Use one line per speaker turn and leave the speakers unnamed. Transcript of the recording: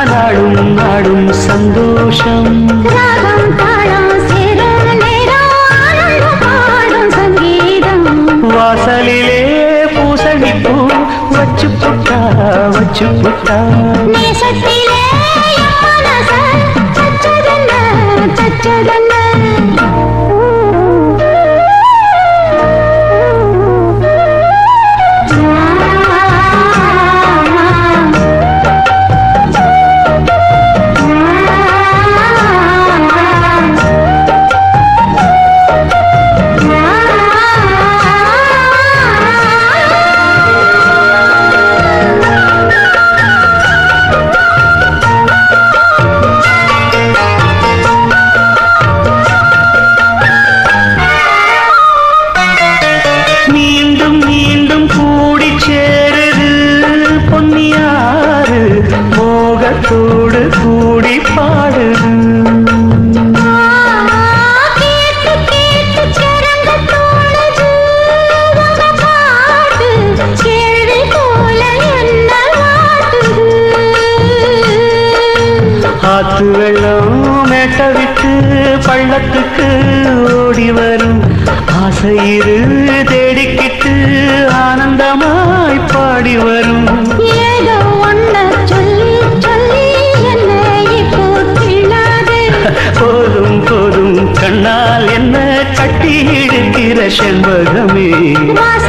நாடும் நாடும் சந்தோஷம்
ராகம் தாளம் சேரும் நேரம் ஆனந்தம் பாடும் சங்கீதம்
வாசலிலே பூசணிப்பூ வச்சு புட்டா வச்சு புட்டா
நேசத்திலே மனச சச்சதென்ன சச்சதென்ன மோகத்தோடு கூடி பாடு ஆத்து வெள்ளம் மேட்ட விட்டு பள்ளத்துக்கு ஓடி வரும் ஆசையிரு தேடிக்கிட்டு ஆனந்தமாய் பாடி வரும் ஏதோ ஒன்ன சொல்லி சொல்லி என்னை போற்றினாது
போதும் போதும் கண்ணால் என்ன கட்டி இழுக்கிற செண்பகமே
வாச